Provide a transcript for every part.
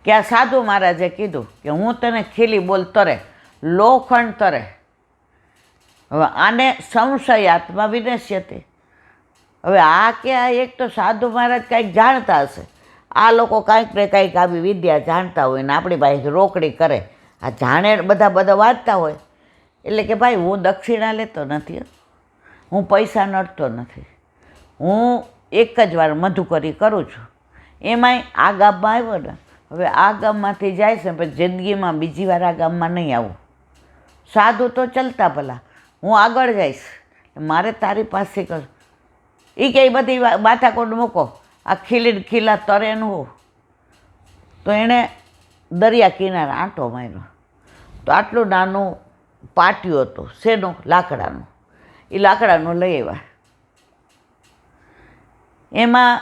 કે આ સાધુ મહારાજે કીધું કે હું તને ખીલી બોલ તરે, લોખંડ તરે. હવે આને સંશયાત્મા વિનશ્યતે. હવે આ કે આ એક તો સાધુ મહારાજ કાંઈક જાણતા હશે, આ લોકો કાંઈક ને કાંઈક આવી વિદ્યા જાણતા હોય ને આપણી પાસે રોકડી કરે. આ જાણે બધા વાંચતા હોય એટલે કે ભાઈ હું દક્ષિણા લેતો નથી, હું પૈસા નડતો નથી, હું એક જ વાર મધુકરી કરું છું. એમાંય આ ગામમાં આવ્યો ને, હવે આ ગામમાંથી જાય છે પછી જિંદગીમાં બીજી વાર આ ગામમાં નહીં આવું. સાધુ તો ચાલતા ભલા, હું આગળ જઈશ, મારે તારી પાસે કર. એ કે બધી માથાકોટ મૂકો, આ ખીલીને ખીલા તરેનું હો. તો એણે દરિયા કિનારે આંટો માર્યો તો આટલું નાનું પાટિયું હતું. શેનું? લાકડાનું. એ લાકડાનું લઈ આવ્યા. એમાં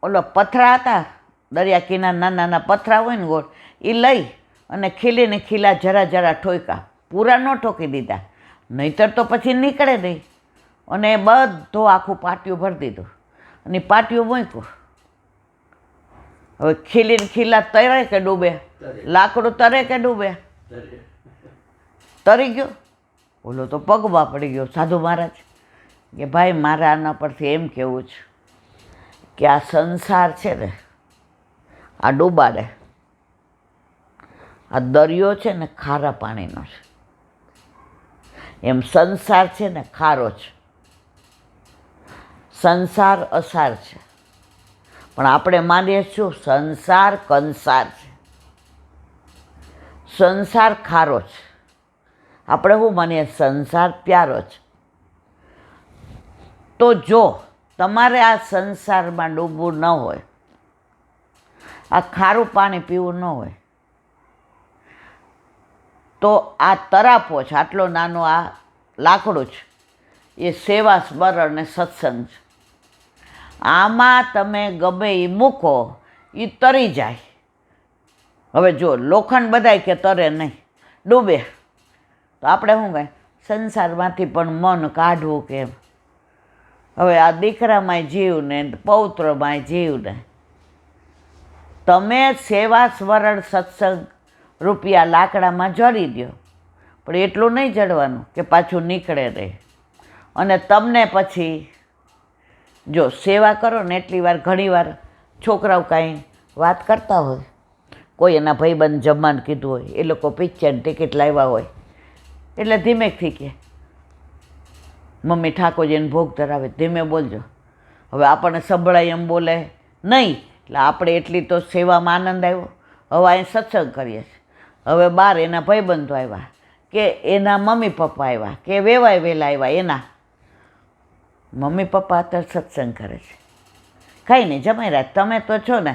ઓલો પથરા હતા, દરિયા કિનાર નાના નાના પથરા હોય ને ગોળ, એ લઈ અને ખીલીને ખીલા જરા જરા ઠોક્યા. પૂરા ન ઠોકી દીધા, નહીંતર તો પછી નીકળે નહીં. અને એ બધું આખું પાટિયું ભરી દીધું અને પાટિયું મૂક્યું. હવે ખીલીને ખીલા તરે કે ડૂબે? લાકડું તરે કે ડૂબે? તરી ગયો. ઓલો તો પગમાં પડી ગયો. સાધુ મહારાજ કે ભાઈ મારે આના પરથી એમ કહેવું છે કે આ સંસાર છે ને આ ડૂબાડે. આ દરિયો છે ને ખારા પાણીનો છે, એમ સંસાર છે ને ખારો છે. સંસાર અસાર છે, પણ આપણે માનીએ શું? સંસાર કંસાર છે, સંસાર ખારો છે. આપણે શું માનીએ? સંસાર પ્યારો છે. તો જો તમારે આ સંસારમાં ડૂબવું ન હોય, આ ખારું પાણી પીવું ન હોય, તો આ તરાપો છે, આટલો નાનો આ લાકડું છે, એ સેવા સ્મરણ ને સત્સંગ છે. આમાં તમે ગમે એ મૂકો એ તરી જાય. હવે જો લોખંડ બધાય કે તરે નહીં, ડૂબે. તો આપણે શું કહે? સંસારમાંથી પણ મન કાઢવું કેમ? હવે આ દીકરામાંય જીવ ને પૌત્રમાંય જીવ ને, તમે સેવા સ્મરણ સત્સંગ રૂપિયા લાકડામાં જડી દો, પણ એટલું નહીં જડવાનું કે પાછું નીકળે રહે. અને તમને પછી જો સેવા કરો ને એટલી વાર ઘણી વાર છોકરાઓ કાંઈ વાત કરતા હોય, કોઈ એના ભાઈબંધ જમવાનું કીધું હોય, એ લોકો પિક્ચરની ટિકિટ લાવ્યા હોય, એટલે ધીમેકથી કહે મમ્મી ઠાકોરજીને ભોગ ધરાવે, ધીમે બોલજો. હવે આપણને સંભળાય એમ બોલે નહીં, એટલે આપણે એટલી તો સેવામાં આનંદ આવ્યો. હવે અહીં સત્સંગ કરીએ છીએ. હવે બહાર એના ભાઈબંધો આવ્યા કે એના મમ્મી પપ્પા આવ્યા કે વેવાય વહેલા આવ્યા, એના મમ્મી પપ્પા અત્યારે સત્સંગ કરે છે, કાંઈ નહીં જમાઈ રહ્યા. તમે તો છો ને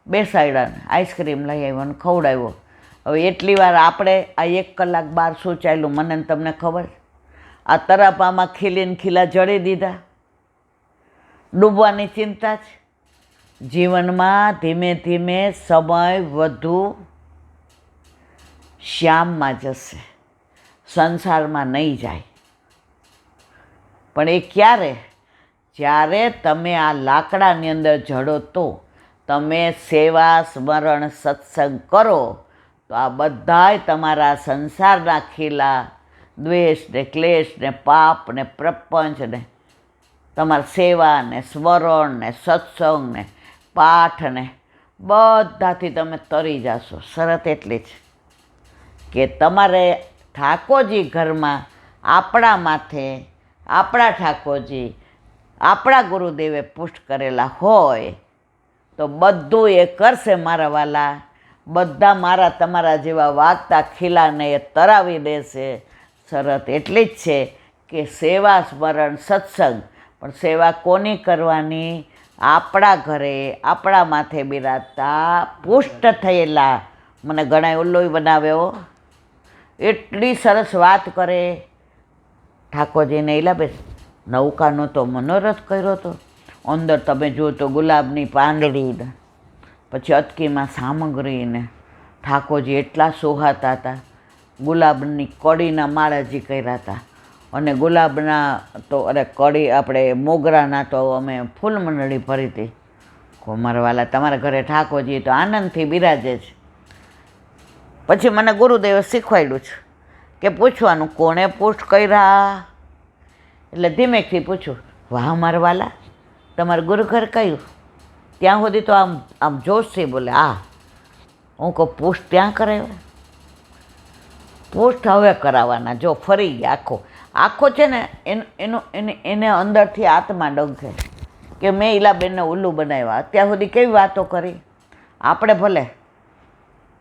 બેસાડ્યા ને આઈસ્ક્રીમ લઈ આવ્યો ને ખવડાવ્યો. હવે એટલી વાર આપણે આ 1 કલાક બહાર શું ચાલ્યું મને ને તમને ખબર? આ તરાપામાં ખીલીને ખીલા જડી દીધા. ડૂબવાની ચિંતા છે. જીવનમાં ધીમે ધીમે સમય વધુ શ્યામમાં જશે, સંસારમાં નહીં જાય. પણ એ ક્યારે? જ્યારે તમે આ લાકડાની અંદર જડો તો તમે સેવા સ્મરણ સત્સંગ કરો તો આ બધાય તમારા સંસારના ખીલા, દ્વેષ ને ક્લેશ ને પાપ ને પ્રપંચ ને તમારા સેવા ને સ્મરણ ને સત્સંગ ને પાઠ ને બધાથી તમે તરી જશો. શરત એટલી જ કે તમારે ઠાકોરજી ઘરમાં આપણા માથે આપણા ઠાકોરજી આપણા ગુરુદેવે પુષ્ટ કરેલા હોય તો બધું એ કરશે મારા વાલા. બધા મારા તમારા જેવા વાગતા ખીલાને એ તરાવી દેશે. શરત એટલી જ છે કે સેવા સ્મરણ સત્સંગ. પણ સેવા કોની કરવાની? આપણા ઘરે આપણા માથે બિરાજતા પુષ્ટ થયેલા. મને ઘણા ઉલ્લોય બનાવ્યો, એટલી સરસ વાત કરે ઠાકોરજીને. એલાબેન નૌકાનો તો મનોરથ કર્યો હતો. અંદર તમે જુઓ તો ગુલાબની પાંદડી ને પછી અટકીમાં સામગ્રી ને ઠાકોરજી એટલા સોહાતા હતા. ગુલાબની કડીના માળાજી કર્યા હતા અને ગુલાબના તો અરે કડી આપણે મોગરાના તો અમે ફૂલ મંડળી ભરી હતી. કુમારવાલા તમારા ઘરે ઠાકોરજી તો આનંદથી બિરાજે છે. પછી મને ગુરુદેવે શીખવાડ્યું છે કે પૂછવાનું કોણે પોસ્ટ કર્યા. એટલે ધીમેકથી પૂછું, વાહ મારવાલા તમારું ગુરુઘર કયું? ત્યાં સુધી તો આમ જોશથી બોલે, હું કહું પોસ્ટ ત્યાં કરાવ્યા? પોસ્ટ હવે કરાવવાના. જો ફરી ગયા આખો છે ને એને અંદરથી આત્મા ડંખે કે મેં ઈલાબેનને ઉલ્લુ બનાવ્યા. અત્યાર સુધી કેવી વાતો કરી. આપણે ભલે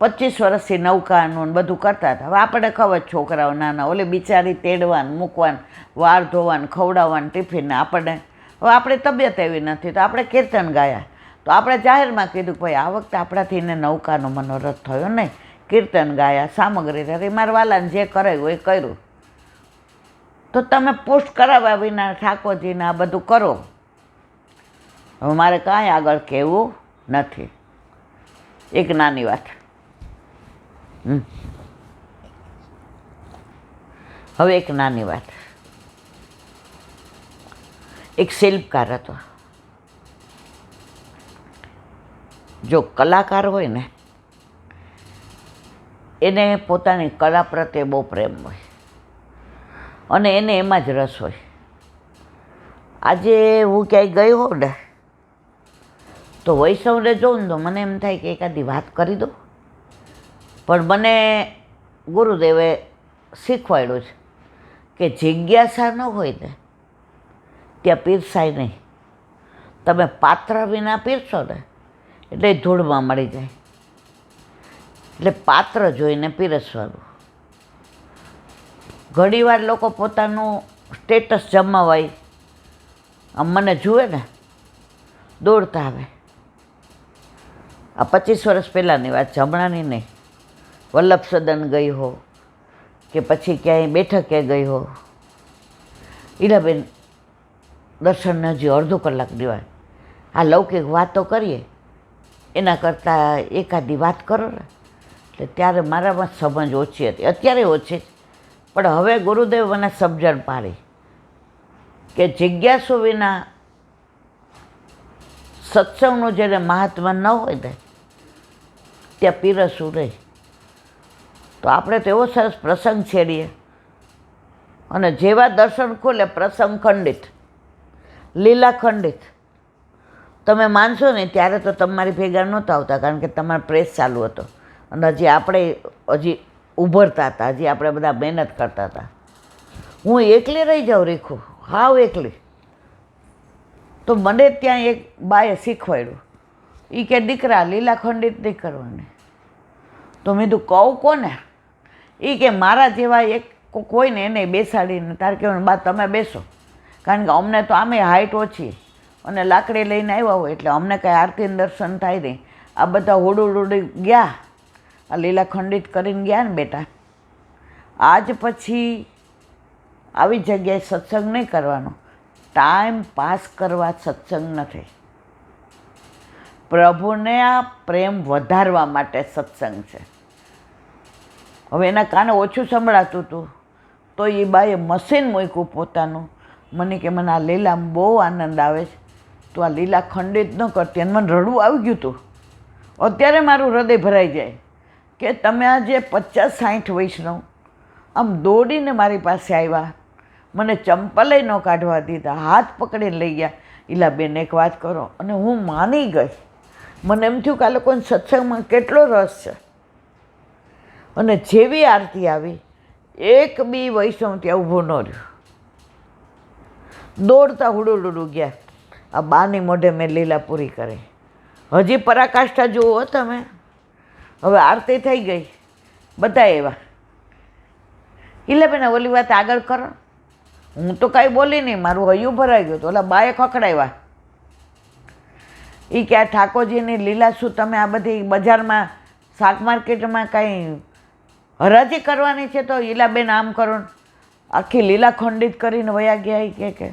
25 વર્ષથી નૌકાનું બધું કરતા હતા. હવે આપણે ખબર છોકરાઓ નાના ઓલે બિચારી તેડવાનું મૂકવાનું, વાળ ધોવાનું, ખવડાવવાનું, ટિફિનને આપણને હવે આપણી તબિયત એવી નથી તો આપણે કીર્તન ગાયા. તો આપણે જાહેરમાં કીધું કે ભાઈ આ વખતે આપણાથી એને નૌકાનો મનોરથ થયો નહીં. કીર્તન ગાયા, સામગ્રી કરી, મારા વાલાને જે કરાયું એ કર્યું. તો તમે પોસ્ટ કરાવ્યા વિના ઠાકોરજીને આ બધું કરો. હવે મારે કાંઈ આગળ કહેવું નથી. એક નાની વાત. હવે એક નાની વાત. એક શિલ્પકાર હતો. જો કલાકાર હોય ને એને પોતાની કલા પ્રત્યે બહુ પ્રેમ હોય અને એને એમાં જ રસ હોય. આજે હું ક્યાંય ગઈ હોઉં ને તો વૈષ્ણવને જોઉં તો મને એમ થાય કે એકાદી વાત કરી દઉં. પણ મને ગુરુદેવે શીખવાડ્યું છે કે જિજ્ઞાસા ન હોય ને ત્યાં પીરસાય નહીં. તમે પાત્ર વિના પીરશો ને એટલે ધૂળમાં મળી જાય. એટલે પાત્ર જોઈને પીરસવાનું. ઘણીવાર લોકો પોતાનું સ્ટેટસ જમાવાય આમ મને જુએ ને દોડતા આવે. આ 25 વર્ષ પહેલાંની વાત છે, હમણાંની નહીં. વલ્લભ સદન ગઈ હો કે પછી ક્યાંય બેઠકે ગઈ હો, ઈલાબેન દર્શનને હજી અડધો કલાક દેવાય. આ લૌકિક વાતો કરીએ એના કરતાં એકાદી વાત કરો ને. એટલે ત્યારે મારામાં સમજ ઓછી હતી, અત્યારે ઓછી જ. પણ હવે ગુરુદેવ મને સમજણ પાડી કે જિજ્ઞાસુ વિના સત્સંગનું જેને મહાત્મા ન હોય ને ત્યાં પીરસવું નહીં. તો આપણે તો એવો સરસ પ્રસંગ છેડીએ અને જેવા દર્શન ખોલે પ્રસંગ ખંડિત, લીલા ખંડિત. તમે માનશો ને ત્યારે તો તમારી ભેગા નહોતા આવતા કારણ કે તમારો પ્રેસ ચાલુ હતો અને હજી ઉભરતા હતા, હજી આપણે બધા મહેનત કરતા હતા. હું એકલી રહી જાઉં રીખું, હાવ એકલી. તો મને ત્યાં એક બાએ શીખવાડ્યું. એ કે દીકરા લીલા ખંડિત નહીં કરવાની. તો મેં તું કહું કોને? એ કે મારા જેવા એક કોઈ ને એને બેસાડીને તારે કહેવાનું બા તમે બેસો. કારણ કે અમને તો આમે હાઇટ ઓછી અને લાકડી લઈને આવ્યા હોય એટલે અમને કાંઈ આરતીનું દર્શન થાય નહીં. આ બધા હુડુડી ગયા, આ લીલા ખંડિત કરીને ગયા ને બેટા. આજ પછી આવી જગ્યાએ સત્સંગ નહીં કરવાનો. ટાઈમ પાસ કરવા સત્સંગ નથી. પ્રભુને આ પ્રેમ વધારવા માટે સત્સંગ છે. હવે એના કાને ઓછું સંભળાતું હતું તો એ બાએ મશીન મૂક્યું પોતાનું. મને કે મને આ લીલામાં બહુ આનંદ આવે છે, તો આ લીલા ખંડિત ન કરતી. અને મને રડવું આવી ગયું હતું. અત્યારે મારું હૃદય ભરાઈ જાય કે તમે આ જે 50-60 વૈષ્ણવ આમ દોડીને મારી પાસે આવ્યા, મને ચંપલે ન કાઢવા દીધા, હાથ પકડીને લઈ ગયા. ઈલાબેન એક વાત કરો. અને હું માની ગઈ. મને એમ થયું કે આ લોકોને સત્સંગમાં કેટલો રસ છે. અને જેવી આરતી આવી એક બી વૈષ્ણવ ત્યાં ઊભું ન રહ્યું. દોડતા હુડુડુડું ગયા. આ બાની મોઢે મેં લીલા પૂરી કરી. હજી પરાકાષ્ઠા જુઓ તમે. હવે આરતી થઈ ગઈ, બધા એવા. ઈલાબેન ઓલી વાત આગળ કરો. હું તો કાંઈ બોલી નહીં, મારું હૈયું ભરાઈ ગયું. તો ઓલા બાએ ખખડાવ્યા. એ કે આ ઠાકોરજીની લીલા શું તમે આ બધી બજારમાં શાક માર્કેટમાં કાંઈ હરાજી કરવાની છે? તો ઈલાબેન આમ કરો, આખી લીલા ખંડિત કરીને વયા ગયા. એ કે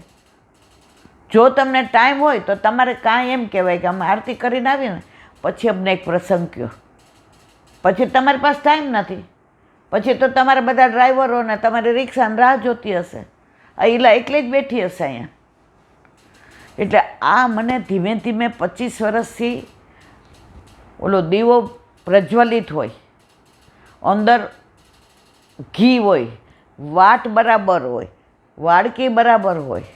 જો તમને ટાઈમ હોય તો તમારે કાંઈ એમ કહેવાય કે અમે આરતી કરીને આવીને પછી અમને એક પ્રસંગ કહો. પછી તમારી પાસે ટાઈમ નથી, પછી તો તમારા બધા ડ્રાઈવરોને તમારી રિક્ષાની રાહ જોતી હશે. આ ઈલા એકલી જ બેઠી હશે અહીંયા. એટલે આ મને ધીમે ધીમે 25 વર્ષથી ઓલો દીવો પ્રજ્વલિત હોય, અંદર ઘી હોય, વાટ બરાબર હોય, વાડકી બરાબર હોય,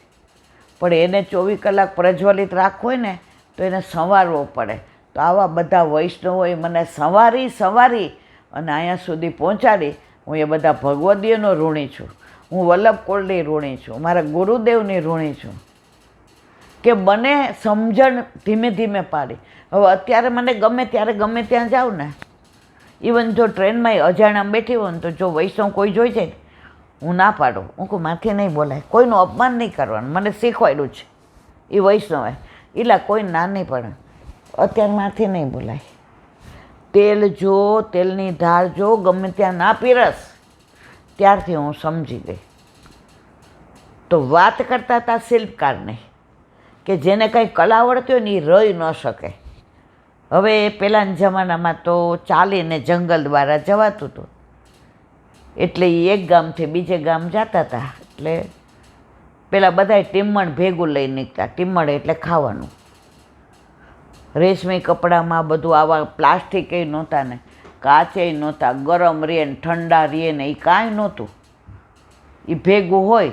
પણ એને 24 કલાક પ્રજ્વલિત રાખવો હોય ને તો એને સંવારવો પડે. તો આવા બધા વૈષ્ણવોએ મને સંવારી અને અહીંયા સુધી પહોંચાડી. હું એ બધા ભગવદીઓનો ઋણી છું, હું વલ્લભ કુળની ઋણી છું, મારા ગુરુદેવની ઋણી છું કે મને સમજણ ધીમે ધીમે પાડી. હવે અત્યારે મને ગમે ત્યારે ગમે ત્યાં જાઉં ને, ઇવન જો ટ્રેનમાં અજાણ્યા બેઠી હોય ને તો જો વૈષ્ણવ કોઈ જોઈ જાય હું ના પાડું, હું કહું માથે નહીં બોલાય, કોઈનું અપમાન નહીં કરવાનું, મને શીખવાડ્યું છે એ વૈષ્ણવે, એટલે કોઈ ના નહીં પડે. અત્યારે માથે નહીં બોલાય. તેલ જો, તેલની ધાર જો ગમે ત્યાં ના પીરસ, ત્યારથી હું સમજી ગઈ. તો વાત કરતા હતા શિલ્પકારને કે જેને કંઈ કલા આવડતી હોય ને એ રહી ન શકે. હવે પહેલાંના જમાનામાં તો ચાલીને જંગલ દ્વારા જવાતું હતું, એટલે એ એક ગામથી બીજે ગામ જતા હતા. એટલે પેલા બધાય ટીમ્મણ ભેગું લઈ નીકળતા. ટીમ્મણ એટલે ખાવાનું. રેશમી કપડામાં બધું આવા પ્લાસ્ટિક એ નહોતા ને, કાચે નહોતા, ગરમ રહે ને ઠંડા રહે ને એ કાંઈ નહોતું. એ ભેગું હોય,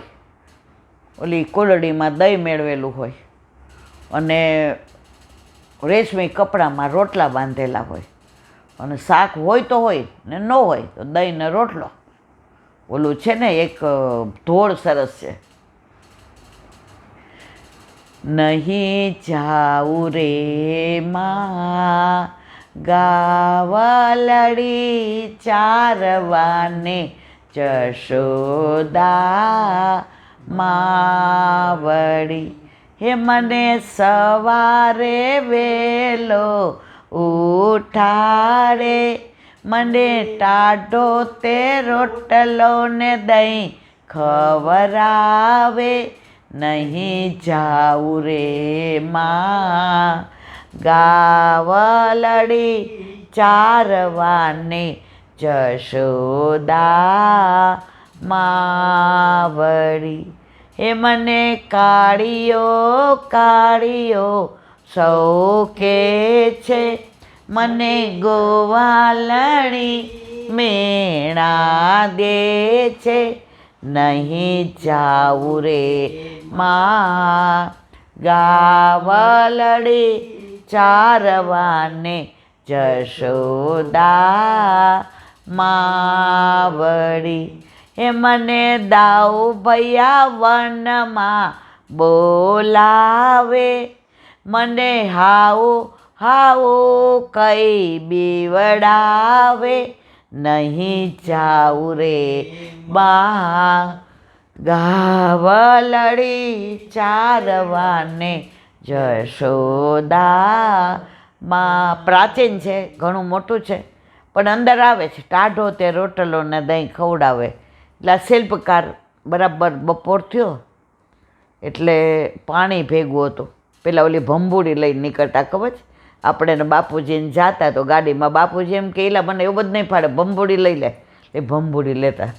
ઓલી કોલડીમાં દહીં મેળવેલું હોય અને રેશમી કપડામાં રોટલા બાંધેલા હોય, અને શાક હોય તો હોય ને ન હોય તો દહીં ને રોટલો. ઓલું છે ને એક ધોળ સરસ છે, નહીં જાઉં રે માં ગાવલડી ચારવાને જશોદા માવડી. હે મને સવારે વેલો ઉઠાડે, મને ટાઢો તે રોટલો ને દહીં ખવરાવે, નહીં જાઉં રે માં ગાવલડી ચારવાને જશોદા માવડી. હે મને કાળીયો સૌ કે છે, મને ગોવાલણી મેણા દે છે, નહીં જાઉં રે માં ગાવલડી ચારવાને જશોદા માવડી. હે મને દાઉ ભૈયા વનમાં બોલાવે, મને હાઉ કઈ બીવડાવે, નહીં જાઉં રે બા ગાવલડી ચારવાને જશોદા માં. પ્રાચીન છે, ઘણું મોટું છે, પણ અંદર આવે છે ટાઢો તે રોટલો ને દહીં ખવડાવે. એટલે આ શિલ્પકાર બરાબર બપોર થયો એટલે પાણી ભેગું હતું. પેલા ઓલી ભંભુડી લઈને નીકળતા, ખબર છે આપણે ને બાપુજીને જાતા તો ગાડીમાં બાપુજી એમ કે એલા મને એવું બધું નહીં ફાડે, ભંભુડી લઈ લે. એ ભંભુડી લેતા.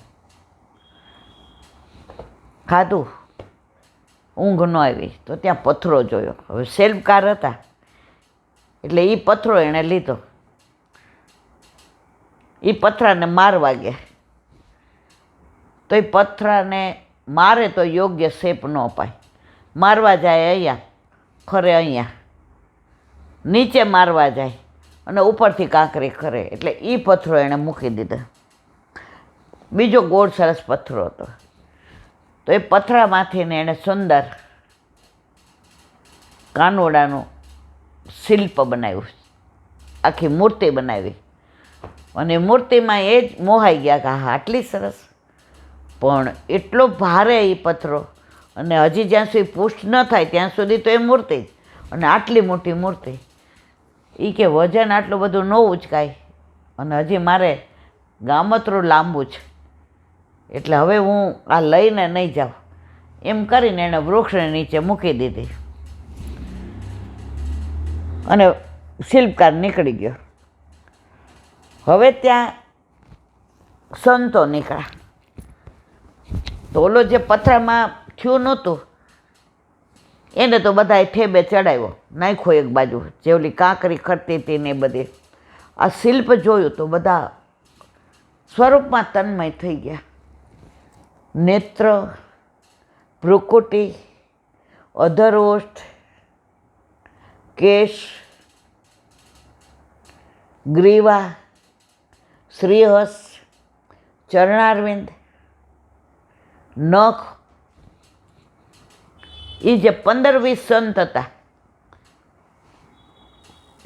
ખાધું, ઊંઘ ન આવી તો ત્યાં પથરો જોયો. હવે શિલ્પકાર હતા એટલે એ પથરો એણે લીધો. એ પથરાને મારવા ગયા તો એ પથરાને મારે તો યોગ્ય શેપ ન અપાય. મારવા જાય અહીંયા ખરે, અહીંયા નીચે મારવા જાય અને ઉપરથી કાંકરી ખરે, એટલે એ પથરો એણે મૂકી દીધો. બીજો ગોળ સરસ પથરો હતો, તો એ પથરામાંથીને એણે સુંદર કાનોડાનું શિલ્પ બનાવ્યું, આખી મૂર્તિ બનાવી. અને મૂર્તિમાં એ જ મોહાઈ ગયા કે હા આટલી સરસ, પણ એટલો ભારે એ પથરો, અને હજી જ્યાં સુધી પુષ્ટ ન થાય ત્યાં સુધી તો એ મૂર્તિ જ, અને આટલી મોટી મૂર્તિ. એ કે વજન આટલું બધું ન ઉચકાય, અને હજી મારે ગામતરું લાંબુ છે, એટલે હવે હું આ લઈને નહીં જાઉં. એમ કરીને એણે વૃક્ષની નીચે મૂકી દીધી અને શિલ્પકાર નીકળી ગયો. હવે ત્યાં સંતો નીકળ્યા, તો ઓલો જે પથરામાં થયું નહોતું એને તો બધાએ ઠેબે ચડાવ્યો, નાખ્યો એક બાજુ, જે ઓલી કાંકરી ખરતી હતી ને એ બધી. આ શિલ્પ જોયું તો બધા સ્વરૂપમાં તન્મય થઈ ગયા. નેત્ર, ભ્રુકુટી, અધરોષ્ઠ, કેશ, ગ્રીવા, શ્રીહસ્ત, ચરણારવિંદ, નખ, એ જે 15-20 સંત હતા